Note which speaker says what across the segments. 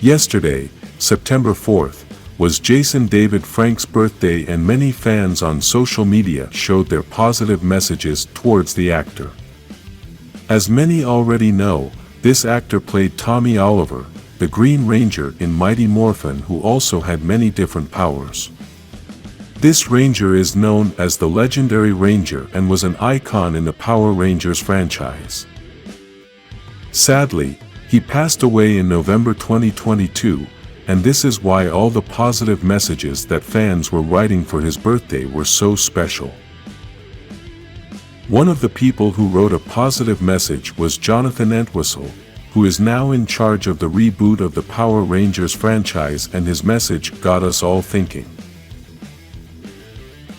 Speaker 1: Yesterday, September 4th, was Jason David Frank's birthday, and many fans on social media showed their positive messages towards the actor. As many already know, this actor played Tommy Oliver, the Green Ranger in Mighty Morphin, who also had many different powers. This Ranger is known as the Legendary Ranger and was an icon in the Power Rangers franchise. Sadly, he passed away in November 2022, and this is why all the positive messages that fans were writing for his birthday were so special. One of the people who wrote a positive message was Jonathan Entwistle, who is now in charge of the reboot of the Power Rangers franchise, and his message got us all thinking.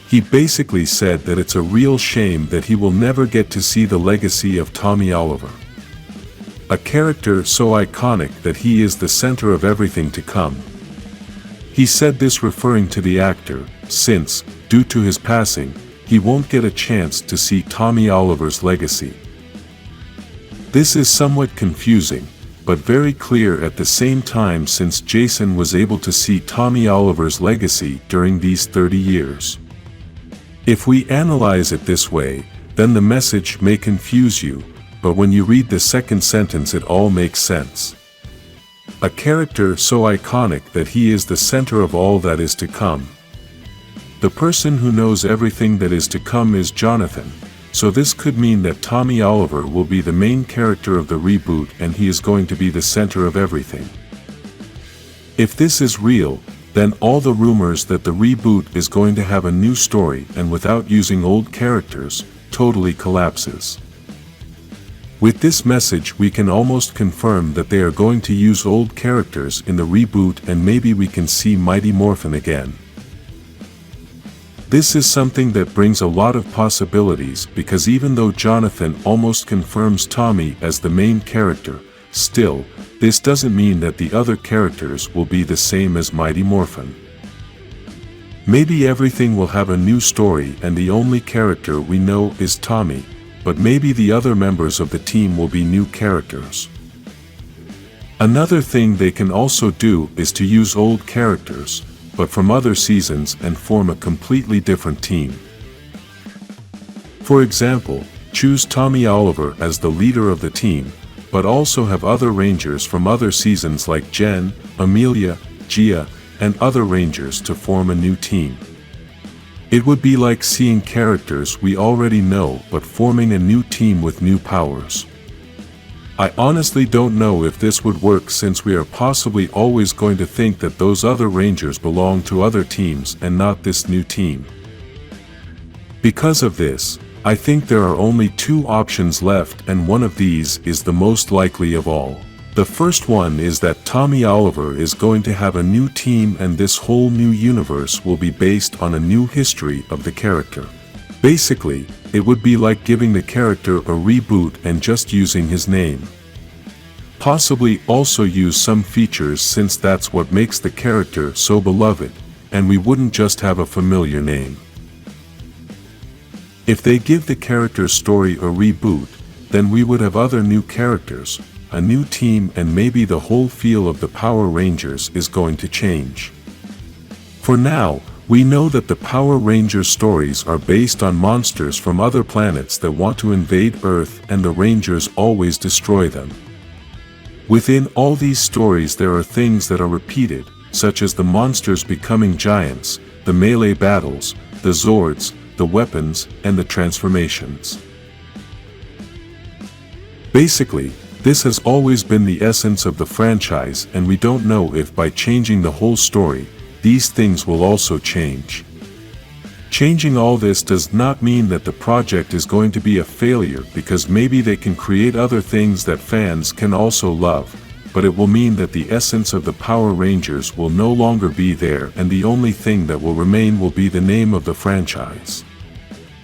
Speaker 1: He basically said that it's a real shame that he will never get to see the legacy of Tommy Oliver. A character so iconic that he is the center of everything to come. He said this referring to the actor, since, due to his passing, he won't get a chance to see Tommy Oliver's legacy. This is somewhat confusing, but very clear at the same time, since Jason was able to see Tommy Oliver's legacy during these 30 years. If we analyze it this way, then the message may confuse you, but when you read the second sentence it all makes sense. A character so iconic that he is the center of all that is to come. The person who knows everything that is to come is Jonathan, so this could mean that Tommy Oliver will be the main character of the reboot and he is going to be the center of everything. If this is real, then all the rumors that the reboot is going to have a new story and without using old characters, totally collapses. With this message we can almost confirm that they are going to use old characters in the reboot, and maybe we can see Mighty Morphin again. This is something that brings a lot of possibilities, because even though Jonathan almost confirms Tommy as the main character, still, this doesn't mean that the other characters will be the same as Mighty Morphin. Maybe everything will have a new story and the only character we know is Tommy, but maybe the other members of the team will be new characters. Another thing they can also do is to use old characters, but from other seasons, and form a completely different team. For example, choose Tommy Oliver as the leader of the team, but also have other Rangers from other seasons like Jen, Amelia, Gia, and other Rangers to form a new team. It would be like seeing characters we already know but forming a new team with new powers. I honestly don't know if this would work, since we are possibly always going to think that those other Rangers belong to other teams and not this new team. Because of this, I think there are only two options left, and one of these is the most likely of all. The first one is that Tommy Oliver is going to have a new team, and this whole new universe will be based on a new history of the character. Basically, it would be like giving the character a reboot and just using his name. Possibly also use some features, since that's what makes the character so beloved, and we wouldn't just have a familiar name. If they give the character's story a reboot, then we would have other new characters, a new team, and maybe the whole feel of the Power Rangers is going to change. For now, we know that the Power Rangers stories are based on monsters from other planets that want to invade Earth, and the Rangers always destroy them. Within all these stories there are things that are repeated, such as the monsters becoming giants, the melee battles, the Zords, the weapons, and the transformations. Basically, this has always been the essence of the franchise, and we don't know if by changing the whole story, these things will also change. Changing all this does not mean that the project is going to be a failure, because maybe they can create other things that fans can also love, but it will mean that the essence of the Power Rangers will no longer be there, and the only thing that will remain will be the name of the franchise.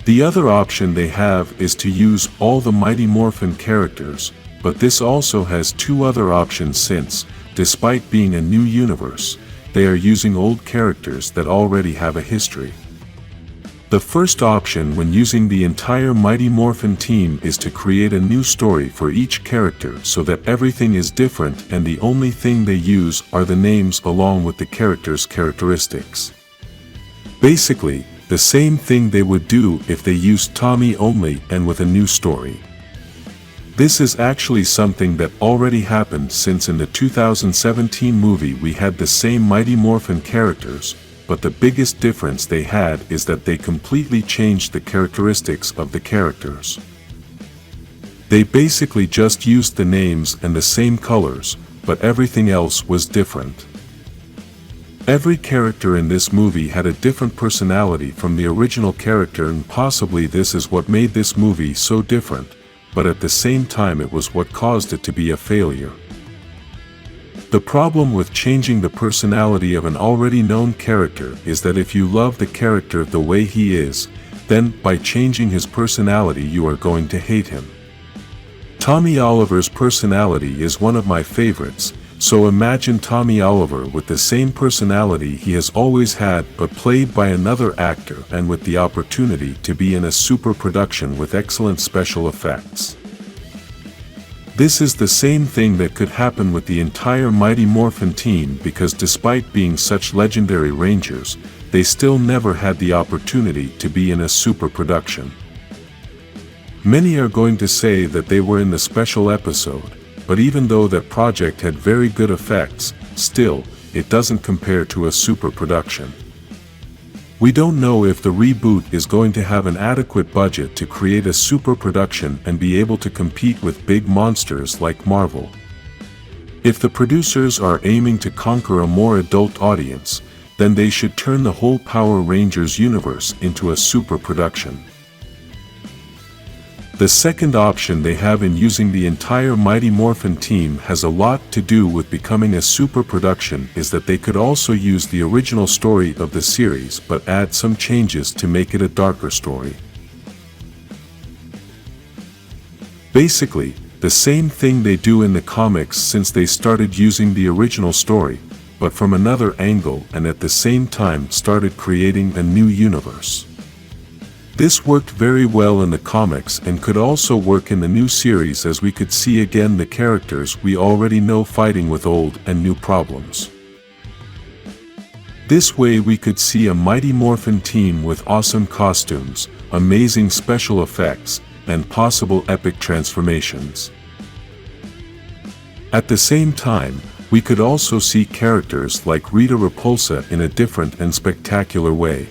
Speaker 1: The other option they have is to use all the Mighty Morphin characters, but this also has two other options, since, despite being a new universe, they are using old characters that already have a history. The first option when using the entire Mighty Morphin team is to create a new story for each character so that everything is different and the only thing they use are the names along with the character's characteristics. Basically, the same thing they would do if they used Tommy only and with a new story. This is actually something that already happened, since in the 2017 movie we had the same Mighty Morphin characters, but the biggest difference they had is that they completely changed the characteristics of the characters. They basically just used the names and the same colors, but everything else was different. Every character in this movie had a different personality from the original character, and possibly this is what made this movie so different, but at the same time it was what caused it to be a failure. The problem with changing the personality of an already known character is that if you love the character the way he is, then by changing his personality you are going to hate him. Tommy Oliver's personality is one of my favorites, so imagine Tommy Oliver with the same personality he has always had but played by another actor and with the opportunity to be in a super production with excellent special effects. This is the same thing that could happen with the entire Mighty Morphin team, because despite being such legendary Rangers, they still never had the opportunity to be in a super production. Many are going to say that they were in the special episode, but even though that project had very good effects, still, it doesn't compare to a super production. We don't know if the reboot is going to have an adequate budget to create a super production and be able to compete with big monsters like Marvel. If the producers are aiming to conquer a more adult audience, then they should turn the whole Power Rangers universe into a super production. The second option they have in using the entire Mighty Morphin team has a lot to do with becoming a super production, is that they could also use the original story of the series but add some changes to make it a darker story. Basically, the same thing they do in the comics since they started using the original story, but from another angle, and at the same time started creating a new universe. This worked very well in the comics and could also work in the new series, as we could see again the characters we already know fighting with old and new problems. This way we could see a Mighty Morphin team with awesome costumes, amazing special effects, and possible epic transformations. At the same time, we could also see characters like Rita Repulsa in a different and spectacular way.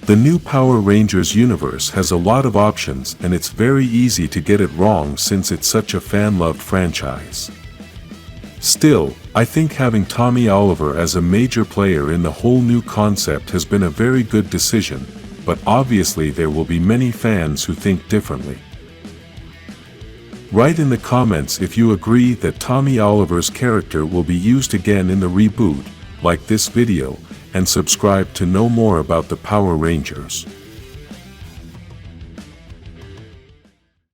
Speaker 1: The new Power Rangers universe has a lot of options, and it's very easy to get it wrong since it's such a fan-loved franchise. Still, I think having Tommy Oliver as a major player in the whole new concept has been a very good decision, but obviously there will be many fans who think differently. Write in the comments if you agree that Tommy Oliver's character will be used again in the reboot, like this video, and subscribe to know more about the Power Rangers.